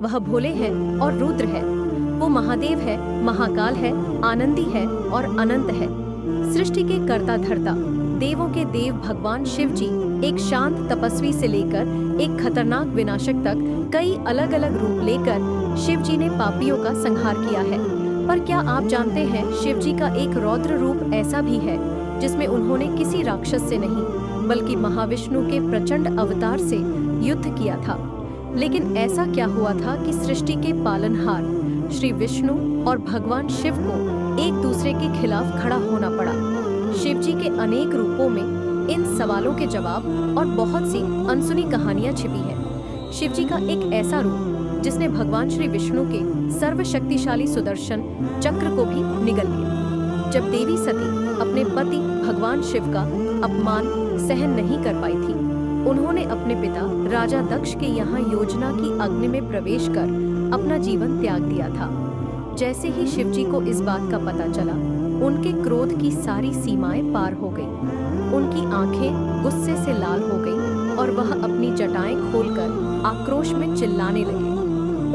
वह भोले हैं और रुद्र है। वो महादेव है, महाकाल है, आनंदी है और अनंत है। सृष्टि के कर्ता धर्ता, देवों के देव भगवान शिव जी एक शांत तपस्वी से लेकर एक खतरनाक विनाशक तक कई अलग अलग रूप लेकर शिव जी ने पापियों का संहार किया है। पर क्या आप जानते हैं, शिव जी का एक रौद्र रूप ऐसा भी है जिसमें उन्होंने किसी राक्षस से नहीं बल्कि महाविष्णु के प्रचंड अवतार से युद्ध किया था। लेकिन ऐसा क्या हुआ था कि सृष्टि के पालनहार श्री विष्णु और भगवान शिव को एक दूसरे के खिलाफ खड़ा होना पड़ा। शिव जी के अनेक रूपों में इन सवालों के जवाब और बहुत सी अनसुनी कहानियां छिपी हैं। शिव जी का एक ऐसा रूप जिसने भगवान श्री विष्णु के सर्वशक्तिशाली सुदर्शन चक्र को भी निगल लिया। जब देवी सती अपने पति भगवान शिव का अपमान सहन नहीं कर पाई थी, उन्होंने अपने पिता राजा दक्ष के यहाँ योजना की अग्नि में प्रवेश कर अपना जीवन त्याग दिया था। जैसे ही शिव जी को इस बात का पता चला, उनके क्रोध की सारी सीमाएं पार हो गई। उनकी आंखें गुस्से से लाल हो गईं और वह अपनी जटाएं खोलकर आक्रोश में चिल्लाने लगे।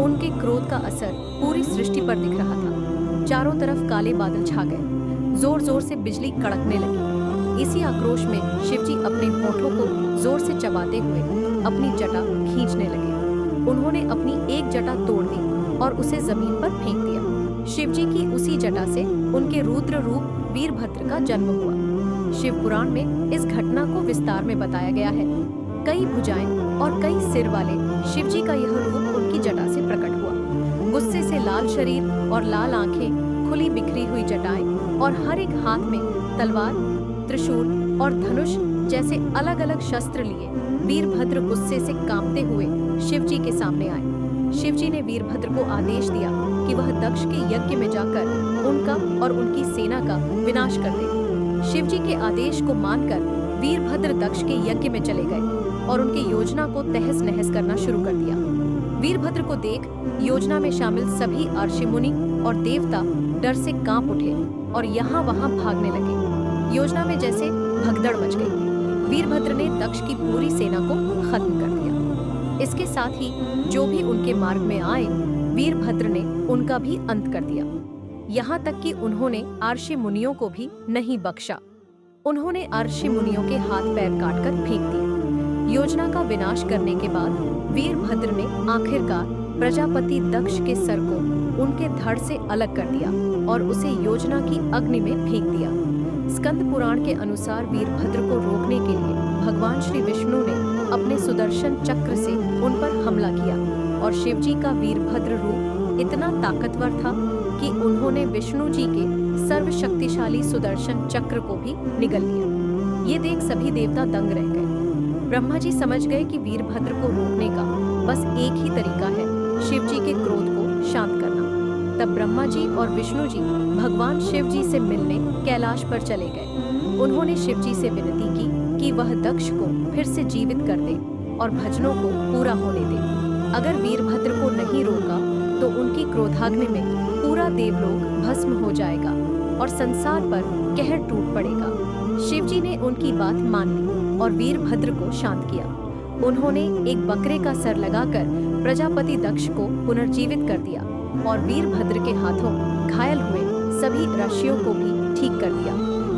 उनके क्रोध का असर पूरी सृष्टि पर दिख रहा था। चारों तरफ काले बादल छा गए, जोर जोर से बिजली कड़कने लगी। इसी आक्रोश में शिव जी अपने होठों को जोर से चबाते हुए अपनी जटा खींचने लगे। उन्होंने अपनी एक जटा तोड़ दी और उसे जमीन पर फेंक दिया। शिव जी की उसी जटा से उनके रुद्र रूप वीरभद्र का जन्म हुआ। शिव पुराण में इस घटना को विस्तार में बताया गया है। कई भुजाएं और कई सिर वाले शिव जी का यह रूप उनकी जटा से प्रकट हुआ। गुस्से से लाल शरीर और लाल आंखें, खुली बिखरी हुई जटाएं और हर एक हाथ में तलवार, त्रिशूल और धनुष जैसे अलग अलग शस्त्र लिए वीरभद्र गुस्से से कांपते हुए शिव जी के सामने आए। शिव जी ने वीरभद्र को आदेश दिया कि वह दक्ष के यज्ञ में जाकर उनका और उनकी सेना का विनाश कर दे। शिव जी के आदेश को मानकर वीरभद्र दक्ष के यज्ञ में चले गए और उनकी योजना को तहस नहस करना शुरू कर दिया। वीरभद्र को देख योजना में शामिल सभी अर्षि मुनि और देवता डर से कांप उठे और यहाँ वहाँ भागने लगे। योजना में जैसे भगदड़ मच गई। वीरभद्र ने दक्ष की पूरी सेना को खत्म कर दिया। इसके साथ ही जो भी उनके मार्ग में आए, वीरभद्र ने उनका भी अंत कर दिया। यहाँ तक कि उन्होंने अर्षि मुनियों को भी नहीं बख्शा। उन्होंने अर्षि मुनियों के हाथ पैर काटकर फेंक दिए। योजना का विनाश करने के बाद वीरभद्र ने आखिरकार प्रजापति दक्ष के सर को उनके धड़ से अलग कर दिया और उसे योजना की अग्नि में फेंक दिया। स्कंद पुराण के अनुसार वीरभद्र को रोकने के लिए भगवान श्री विष्णु ने अपने सुदर्शन चक्र से उन पर हमला किया और शिव जी का वीरभद्र रूप इतना ताकतवर था कि उन्होंने विष्णु जी के सर्वशक्तिशाली सुदर्शन चक्र को भी निगल लिया। ये देख सभी देवता दंग रह गए। ब्रह्मा जी समझ गए कि वीरभद्र को रोकने का बस एक ही तरीका है, शिव जी के क्रोध को शांत करना। तब ब्रह्मा जी और विष्णु जी भगवान शिव जी से मिलने कैलाश पर चले गए। उन्होंने शिव जी से विनती की कि वह दक्ष को फिर से जीवित कर दे और भजनों को पूरा होने दे। अगर वीरभद्र को नहीं रोका तो उनकी क्रोधाग्नि में पूरा देवलोक भस्म हो जाएगा और संसार पर कहर टूट पड़ेगा। शिव जी ने उनकी बात मान ली और वीरभद्र को शांत किया। उन्होंने एक बकरे का सर लगाकर प्रजापति दक्ष को पुनर्जीवित कर दिया और वीरभद्र के हाथों घायल हुए सभी ऋषियों को भी ठीक कर दिया।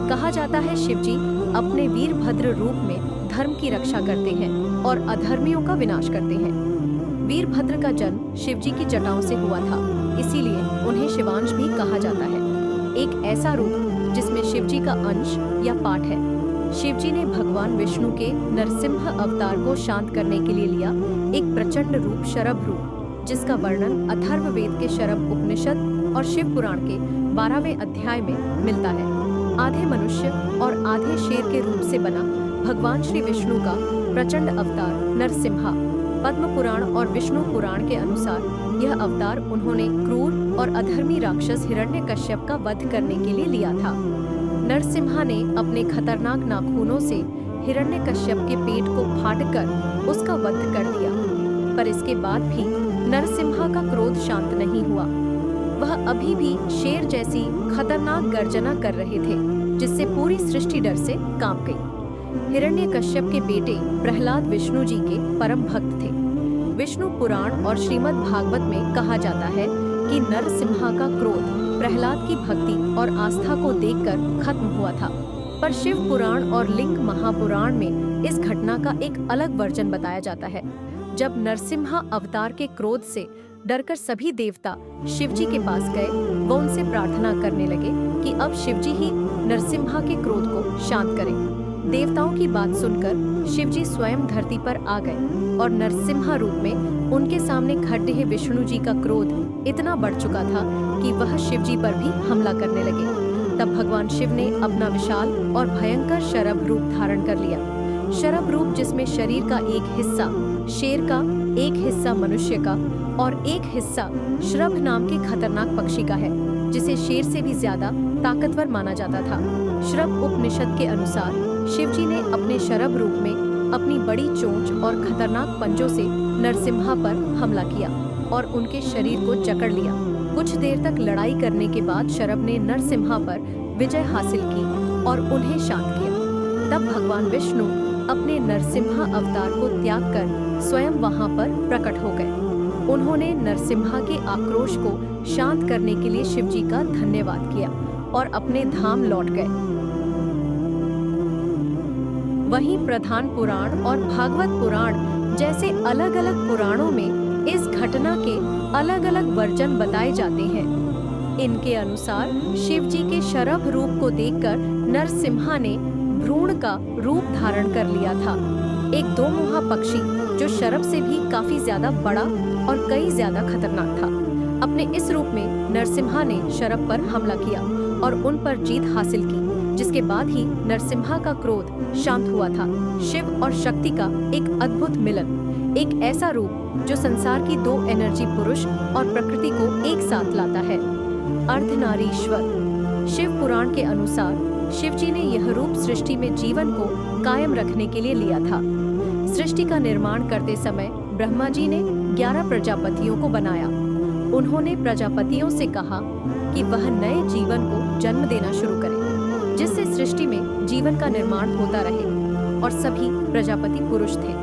कहा जाता है शिव जी अपने वीरभद्र रूप में धर्म की रक्षा करते हैं और अधर्मियों का विनाश करते हैं। वीरभद्र का जन्म शिव जी की जटाओं से हुआ था, इसीलिए उन्हें शिवांश भी कहा जाता है। एक ऐसा रूप जिसमें शिव जी का अंश या पाठ है। शिव जी ने भगवान विष्णु के नरसिंह अवतार को शांत करने के लिए लिया एक प्रचंड रूप शरभ रूप, जिसका वर्णन अथर्ववेद के शरभ उपनिषद और शिव पुराण के 12वें अध्याय में मिलता है। आधे मनुष्य और आधे शेर के रूप से बना भगवान श्री विष्णु का प्रचंड अवतार नरसिम्हा पद्म पुराण और विष्णु पुराण के अनुसार यह अवतार उन्होंने क्रूर और अधर्मी राक्षस हिरण्यकश्यप का वध करने के लिए लिया था। नरसिम्हा ने अपने खतरनाक नाखूनों से हिरण्यकश्यप के पेट को फाड़कर उसका वध कर दिया, पर इसके बाद भी नरसिम्हा का क्रोध शांत नहीं हुआ। वह अभी भी शेर जैसी खतरनाक गर्जना कर रहे थे, जिससे पूरी सृष्टि डर से कांप गई। हिरण्यकश्यप के बेटे प्रहलाद विष्णु जी के परम भक्त थे। विष्णु पुराण और श्रीमद् भागवत में कहा जाता है कि नरसिम्हा का क्रोध प्रहलाद की भक्ति और आस्था को देखकर खत्म हुआ था। पर शिव पुराण और लिंग महापुराण में इस घटना का एक अलग वर्जन बताया जाता है। जब नरसिम्हा अवतार के क्रोध से डरकर सभी देवता शिवजी के पास गए, वो उनसे प्रार्थना करने लगे कि अब शिवजी ही नरसिम्हा के क्रोध को शांत करें। देवताओं की बात सुनकर शिवजी स्वयं धरती पर आ गए और नरसिम्हा रूप में उनके सामने खड़े विष्णु जी का क्रोध इतना बढ़ चुका था कि वह शिवजी पर भी हमला करने लगे। तब भगवान शिव ने अपना विशाल और भयंकर शरभ रूप धारण कर लिया। शरभ रूप जिसमें शरीर का एक हिस्सा शेर का, एक हिस्सा मनुष्य का और एक हिस्सा श्रभ नाम के खतरनाक पक्षी का है, जिसे शेर से भी ज्यादा ताकतवर माना जाता था। श्रभ उपनिषद के अनुसार शिवजी ने अपने शरभ रूप में अपनी बड़ी चोंच और खतरनाक पंजों से नरसिम्हा पर हमला किया और उनके शरीर को जकड़ लिया। कुछ देर तक लड़ाई करने के बाद शरभ ने नरसिम्हा पर विजय हासिल की और उन्हें शांत किया। तब भगवान विष्णु अपने नरसिम्हा अवतार को त्याग कर स्वयं वहां पर प्रकट हो गए। उन्होंने नरसिम्हा के आक्रोश को शांत करने के लिए शिवजी का धन्यवाद किया और अपने धाम लौट गए। वहीं प्रधान पुराण और भागवत पुराण जैसे अलग अलग पुराणों में इस घटना के अलग अलग वर्जन बताए जाते हैं। इनके अनुसार शिवजी के शरभ रूप को देखकर नरसिम्हा ने भ्रूण का रूप धारण कर लिया था, एक दो मुहा पक्षी जो शरभ से भी काफी ज्यादा बड़ा और कई ज्यादा खतरनाक था। अपने इस रूप में नरसिम्हा ने शरभ पर हमला किया और उन पर जीत हासिल की, जिसके बाद ही नरसिम्हा का क्रोध शांत हुआ था। शिव और शक्ति का एक अद्भुत मिलन, एक ऐसा रूप जो संसार की दो एनर्जी पुरुष और प्रकृति को एक साथ लाता है। अर्धनारीश्वर। शिव पुराण के अनुसार शिवजी ने यह रूप सृष्टि में जीवन को कायम रखने के लिए लिया था। सृष्टि का निर्माण करते समय ब्रह्मा जी ने 11 प्रजापतियों को बनाया। उन्होंने प्रजापतियों से कहा कि वह नए जीवन को जन्म देना शुरू करें, जिससे सृष्टि में जीवन का निर्माण होता रहे, और सभी प्रजापति पुरुष थे।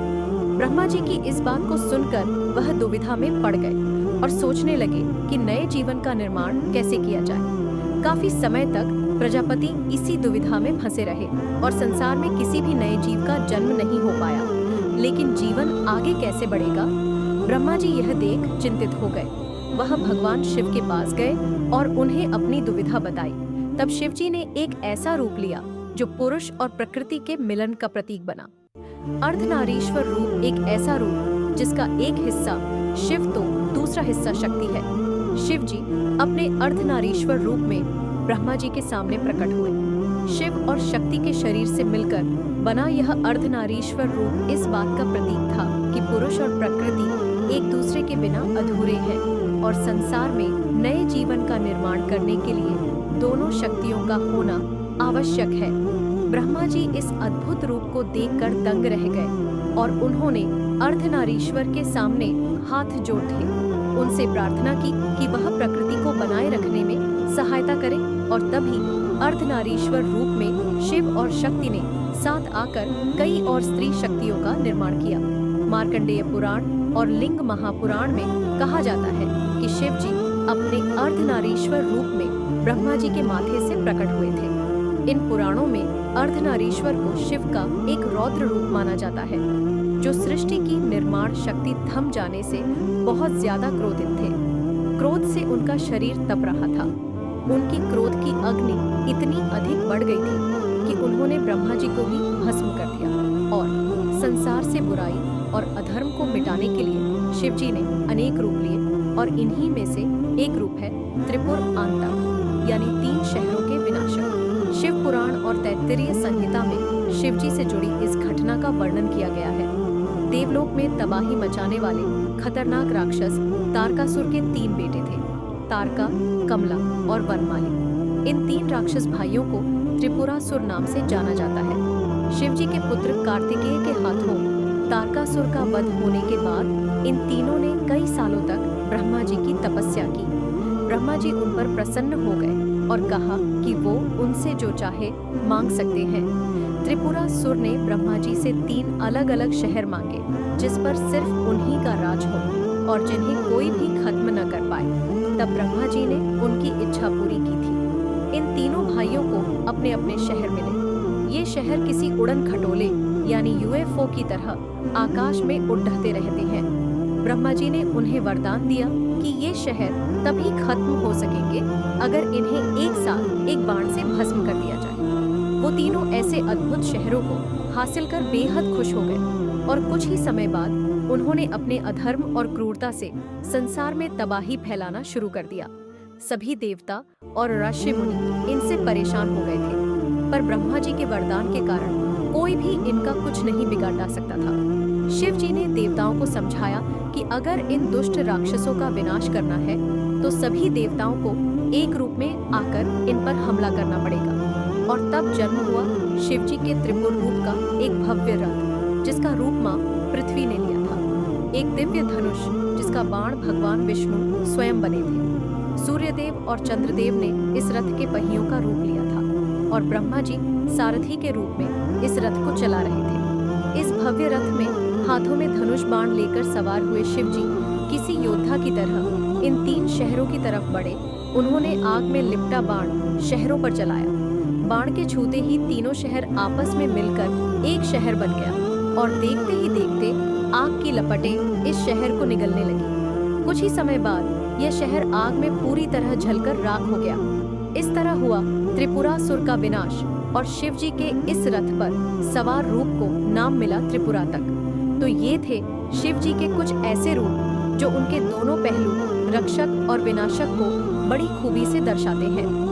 ब्रह्मा जी की इस बात को सुनकर वह दुविधा में पड़ गए और सोचने लगे कि नए जीवन का निर्माण कैसे किया जाए। काफी समय तक प्रजापति इसी दुविधा में फंसे रहे और संसार में किसी भी नए जीव का जन्म नहीं हो पाया। लेकिन जीवन आगे कैसे बढ़ेगा? ब्रह्मा जी यह देख चिंतित हो गए। वह भगवान शिव के पास गए और उन्हें अपनी दुविधा बताई। तब शिव जी ने एक ऐसा रूप लिया जो पुरुष और प्रकृति के मिलन का प्रतीक बना। अर्धनारीश्वर रूप एक ऐसा रूप जिसका एक हिस्सा शिव तो दूसरा हिस्सा शक्ति है। शिव जी अपने अर्धनारीश्वर रूप में ब्रह्मा जी के सामने प्रकट हुए। शिव और शक्ति के शरीर से मिलकर बना यह अर्धनारीश्वर रूप इस बात का प्रतीक था कि पुरुष और प्रकृति एक दूसरे के बिना अधूरे हैं और संसार में नए जीवन का निर्माण करने के लिए दोनों शक्तियों का होना आवश्यक है। ब्रह्मा जी इस अद्भुत रूप को देखकर दंग रह गए और उन्होंने अर्धनारीश्वर के सामने हाथ जोड़े उनसे प्रार्थना की कि वह प्रकृति को बनाए रखने में सहायता करें, और तभी अर्धनारीश्वर रूप में शिव और शक्ति ने साथ आकर कई और स्त्री शक्तियों का निर्माण किया। मार्कंडेय पुराण और लिंग महापुराण में कहा जाता है कि शिव जी अपने अर्धनारीश्वर रूप में ब्रह्मा जी के माथे से प्रकट हुए थे। इन पुराणों में अर्धनारीश्वर को शिव का एक रौद्र रूप माना जाता है, जो सृष्टि की निर्माण शक्ति थम जाने से बहुत ज्यादा क्रोधित थे। क्रोध से उनका शरीर तप रहा था। उनकी क्रोध की अग्नि इतनी अधिक बढ़ गई थी कि उन्होंने ब्रह्मा जी को भी भस्म कर दिया, और संसार से बुराई और अधर्म को मिटाने के लिए शिव जी ने अनेक रूप लिए, और इन्हीं में से एक रूप है त्रिपुर आंतक, यानी 3 शहरों के विनाशक। शिव पुराण और तैत्तिरीय संहिता में शिवजी से जुड़ी इस घटना का वर्णन किया गया है। देवलोक में तबाही मचाने वाले खतरनाक राक्षस तारकासुर के 3 बेटे थे, तारका, कमला और वनमाली। इन 3 राक्षस भाइयों को त्रिपुरासुर नाम से जाना जाता है। शिवजी के पुत्र कार्तिकेय के हाथों तारकासुर का वध होने के बाद इन तीनों ने कई सालों तक ब्रह्मा जी की तपस्या की। ब्रह्मा जी उन पर प्रसन्न हो गए और कहा कि वो उनसे जो चाहे मांग सकते हैं। त्रिपुरासुर ने ब्रह्मा जी से 3 अलग-अलग शहर मांगे, जिस पर सिर्फ उन्हीं का राज हो और जिन्हें कोई भी खत्म न कर पाए। तब ब्रह्मा जी ने उनकी इच्छा पूरी की थी। इन तीनों भाइयों को अपने अपने शहर मिले। ये शहर किसी उड़न खटोले यानी यूएफओ की तरह आकाश में उड़ते रहते हैं। ब्रह्मा जी ने उन्हें वरदान दिया कि ये शहर तभी खत्म हो सकेंगे अगर इन्हें एक साथ एक बाण से भस्म कर दिया जाए। वो तीनों ऐसे अद्भुत शहरों को हासिल कर बेहद खुश हो गए और कुछ ही समय बाद उन्होंने अपने अधर्म और क्रूरता से संसार में तबाही फैलाना शुरू कर दिया। सभी देवता और ऋषि मुनि इनसे परेशान हो गए थे, पर ब्रह्मा जी के वरदान के कारण कोई भी इनका कुछ नहीं बिगाड़ सकता था। शिव जी ने देवताओं को समझाया कि अगर इन दुष्ट राक्षसों का विनाश करना है तो सभी देवताओं को एक रूप में आकर इन पर हमला करना पड़ेगा। और तब जन्म हुआ शिव जी के त्रिपुर रूप का एक भव्य रथ, जिसका रूप मां पृथ्वी ने लिया था। एक दिव्य धनुष, जिसका बाण भगवान विष्णु स्वयं बने थे। सूर्यदेव और चंद्रदेव ने इस रथ के पहियों का रूप लिया था और ब्रह्मा जी सारथी के रूप में इस रथ को चला रहे थे। इस भव्य रथ में हाथों में धनुष बाण लेकर सवार हुए शिव जी किसी योद्धा की तरह इन 3 शहरों की तरफ बढ़े। उन्होंने आग में लिपटा बाण शहरों पर चलाया। बाण के छूते ही तीनों शहर आपस में मिलकर एक शहर बन गया और देखते ही देखते आग की लपटें इस शहर को निगलने लगी। कुछ ही समय बाद यह शहर आग में पूरी तरह जलकर राख हो गया। इस तरह हुआ त्रिपुरासुर का विनाश और शिव जी के इस रथ पर सवार रूप को नाम मिला त्रिपुरा तक। तो ये थे शिव जी के कुछ ऐसे रूप जो उनके दोनों पहलू रक्षक और विनाशक को बड़ी खूबी से दर्शाते हैं।